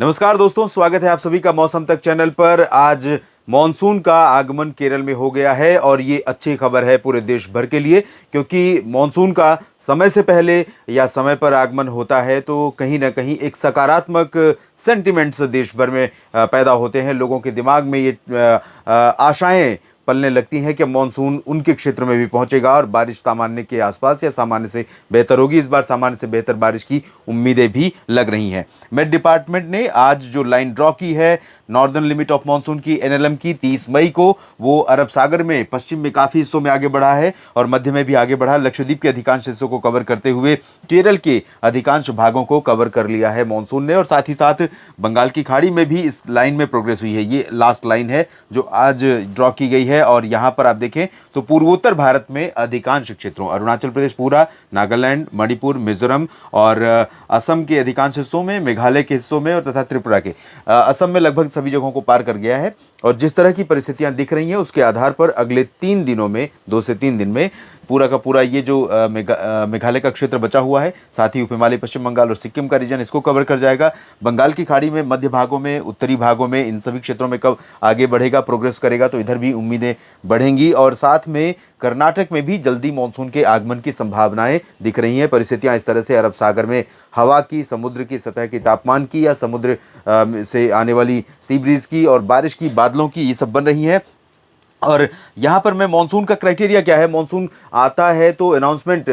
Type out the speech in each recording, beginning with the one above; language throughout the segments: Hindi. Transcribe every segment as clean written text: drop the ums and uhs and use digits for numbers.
नमस्कार दोस्तों, स्वागत है आप सभी का मौसम तक चैनल पर। आज मॉनसून का आगमन केरल में हो गया है और ये अच्छी खबर है पूरे देश भर के लिए, क्योंकि मॉनसून का समय से पहले या समय पर आगमन होता है तो कहीं ना कहीं एक सकारात्मक सेंटिमेंट्स देश भर में पैदा होते हैं। लोगों के दिमाग में ये आशाएं पलने लगती हैं कि मानसून उनके क्षेत्र में भी पहुंचेगा और बारिश सामान्य के आसपास या सामान्य से बेहतर होगी। इस बार सामान्य से बेहतर बारिश की उम्मीदें भी लग रही हैं। मेट डिपार्टमेंट ने आज जो लाइन ड्रॉ की है नॉर्दर्न लिमिट ऑफ मानसून की एनएलएम की 30 मई को, वो अरब सागर में पश्चिम में काफ़ी हिस्सों में आगे बढ़ा है और मध्य में भी आगे बढ़ा। लक्षद्वीप के अधिकांश हिस्सों को कवर करते हुए केरल के अधिकांश भागों को कवर कर लिया है मानसून ने, और साथ ही साथ बंगाल की खाड़ी में भी इस लाइन में प्रोग्रेस हुई है। ये लास्ट लाइन है जो आज ड्रॉ की गई है और यहाँ पर आप देखें तो पूर्वोत्तर भारत में अधिकांश क्षेत्रों, अरुणाचल प्रदेश पूरा, नागालैंड, मणिपुर, मिजोरम और असम के अधिकांश हिस्सों में, मेघालय के हिस्सों में और तथा त्रिपुरा के, असम में लगभग सभी जगहों को पार कर गया है। और जिस तरह की परिस्थितियां दिख रही हैं उसके आधार पर अगले 3 दिनों में, 2 से 3 दिन में पूरा का पूरा ये जो मेघालय का क्षेत्र बचा हुआ है, साथ ही उप हिमालय, पश्चिम बंगाल और सिक्किम का रीजन, इसको कवर कर जाएगा। बंगाल की खाड़ी में, मध्य भागों में, उत्तरी भागों में, इन सभी क्षेत्रों में कब आगे बढ़ेगा, प्रोग्रेस करेगा तो इधर भी उम्मीदें बढ़ेंगी। और साथ में कर्नाटक में भी जल्दी मानसून के आगमन की संभावनाएं दिख रही हैं। परिस्थितियां इस तरह से अरब सागर में हवा की, समुद्र की सतह के तापमान की या समुद्र से आने वाली सी ब्रीज की और बारिश की, बादलों की, ये सब बन रही हैं। और यहाँ पर मैं मानसून का क्राइटेरिया क्या है, मानसून आता है तो अनाउंसमेंट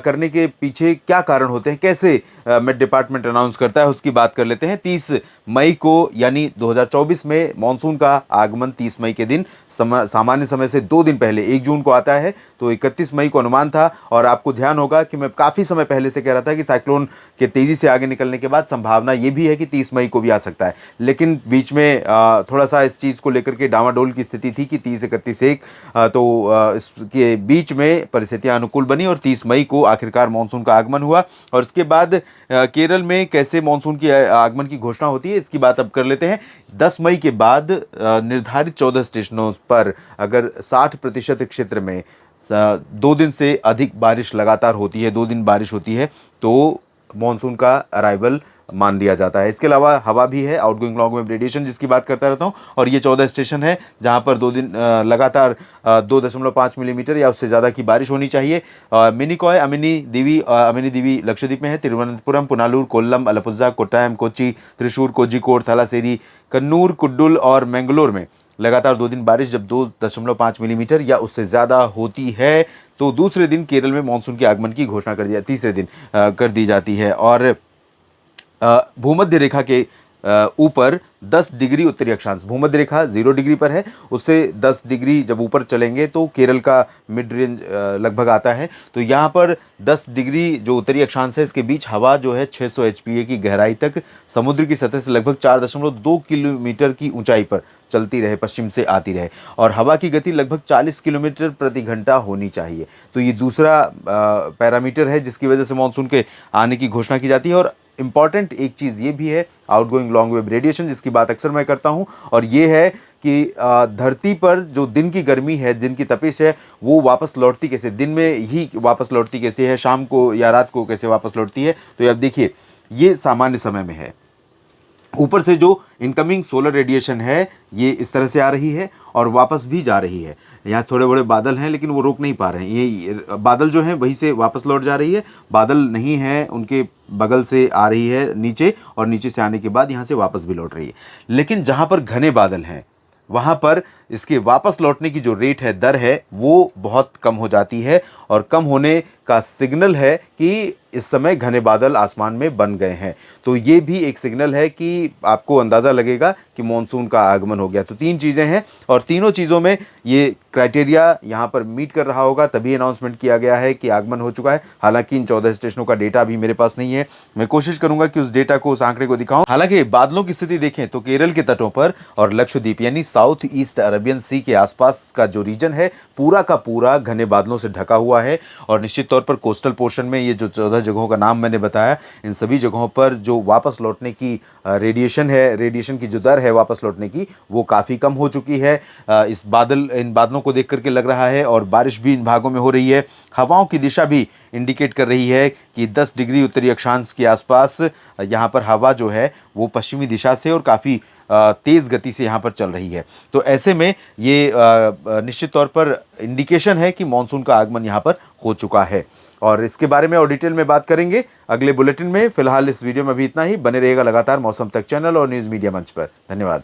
करने के पीछे क्या कारण होते हैं, कैसे मेट डिपार्टमेंट अनाउंस करता है, उसकी बात कर लेते हैं। 30 मई को यानी 2024 में मानसून का आगमन 30 मई के दिन सामान्य समय से 2 दिन पहले 1 जून को आता है, तो 31 मई को अनुमान था। और आपको ध्यान होगा कि मैं काफ़ी समय पहले से कह रहा था कि साइक्लोन के तेज़ी से आगे निकलने के बाद संभावना ये भी है कि 30 मई को भी आ सकता है, लेकिन बीच में थोड़ा सा इस चीज़ को लेकर के डामाडोल की स्थिति थी कि 30, 31, 1, तो इसके बीच में परिस्थितियां अनुकूल बनी और 30 मई को आखिरकार मानसून का आगमन हुआ। और इसके बाद केरल में कैसे मानसून की आगमन की घोषणा होती है इसकी बात अब कर लेते हैं। 10 मई के बाद निर्धारित 14 स्टेशनों पर अगर 60% क्षेत्र में 2 दिन से अधिक बारिश लगातार होती है, 2 दिन बारिश होती है, तो मानसून का अराइवल मान लिया जाता है। इसके अलावा हवा भी है, आउटगोइंग लॉन्ग वेव रेडिएशन जिसकी बात करता रहता हूँ, और ये 14 स्टेशन है जहाँ पर 2 दिन लगातार 2.5 मिलीमीटर या उससे ज़्यादा की बारिश होनी चाहिए। मिनिकॉय, अमिनी दीवी लक्षद्वीप में है। तिरुवनंतपुरम, पुनालूर, कोल्लम, अलपुझा, कोट्टायम, कोच्चि, त्रिशूर, कोझिकोड, थलासेरी, कन्नूर, कुड्डुल और मैंगलोर में लगातार 2 दिन बारिश जब 2.5 मिलीमीटर या उससे ज़्यादा होती है तो दूसरे दिन केरल में मानसून के आगमन की घोषणा कर दिया, तीसरे दिन कर दी जाती है। और भूमध्य रेखा के ऊपर 10 डिग्री उत्तरी अक्षांश, भूमध्य रेखा 0 डिग्री पर है, उससे 10 डिग्री जब ऊपर चलेंगे तो केरल का मिड रेंज लगभग आता है। तो यहाँ पर 10 डिग्री जो उत्तरी अक्षांश है इसके बीच हवा जो है 600 एचपीए की गहराई तक समुद्र की सतह से लगभग 4.2 किलोमीटर की ऊंचाई पर चलती रहे, पश्चिम से आती रहे, और हवा की गति लगभग 40 किलोमीटर प्रति घंटा होनी चाहिए। तो ये दूसरा पैरामीटर है जिसकी वजह से मानसून के आने की घोषणा की जाती है। और इम्पॉर्टेंट एक चीज़ ये भी है आउटगोइंग लॉन्ग वेव रेडिएशन जिसकी बात अक्सर मैं करता हूँ, और ये है कि धरती पर जो दिन की गर्मी है, दिन की तपिश है, वो वापस लौटती कैसे, दिन में ही वापस लौटती कैसे है, शाम को या रात को कैसे वापस लौटती है। तो अब देखिए ये सामान्य समय में है, ऊपर से जो इनकमिंग सोलर रेडिएशन है ये इस तरह से आ रही है और वापस भी जा रही है। यहाँ थोड़े बड़े बादल हैं लेकिन वो रोक नहीं पा रहे हैं, ये बादल जो हैं वहीं से वापस लौट जा रही है, बादल नहीं है उनके बगल से आ रही है नीचे, और नीचे से आने के बाद यहाँ से वापस भी लौट रही है। लेकिन जहाँ पर घने बादल हैं वहाँ पर इसके वापस लौटने की जो रेट है, दर है, वो बहुत कम हो जाती है, और कम होने का सिग्नल है कि इस समय घने बादल आसमान में बन गए हैं। तो ये भी एक सिग्नल है कि आपको अंदाज़ा लगेगा कि मानसून का आगमन हो गया। तो 3 चीज़ें हैं और तीनों चीज़ों में ये क्राइटेरिया यहाँ पर मीट कर रहा होगा, तभी अनाउंसमेंट किया गया है कि आगमन हो चुका है। हालांकि इन 14 स्टेशनों का डेटा अभी मेरे पास नहीं है, मैं कोशिश करूंगा कि उस डेटा को, उस आंकड़े को दिखाऊं। हालांकि बादलों की स्थिति देखें तो केरल के तटों पर और लक्षद्वीप यानी साउथ ईस्ट अरेबियन सी के आसपास का जो रीजन है पूरा का पूरा घने बादलों से ढका हुआ है, और निश्चित तौर पर कोस्टल पोर्शन में ये जो 14 जगहों का नाम मैंने बताया, इन सभी जगहों पर जो वापस लौटने की रेडिएशन की जो दर है वापस लौटने की, वो काफ़ी कम हो चुकी है। इन बादलों को देख करके लग रहा है, और बारिश भी इन भागों में हो रही है। हवाओं की दिशा भी इंडिकेट कर रही है कि 10 डिग्री उत्तरी अक्षांश के आसपास यहाँ पर हवा जो है वो पश्चिमी दिशा से और काफ़ी तेज़ गति से यहाँ पर चल रही है। तो ऐसे में ये निश्चित तौर पर इंडिकेशन है कि मानसून का आगमन यहाँ पर हो चुका है। और इसके बारे में और डिटेल में बात करेंगे अगले बुलेटिन में। फिलहाल इस वीडियो में अभी इतना ही। बने रहेगा लगातार मौसम तक चैनल और न्यूज़ मीडिया मंच पर। धन्यवाद।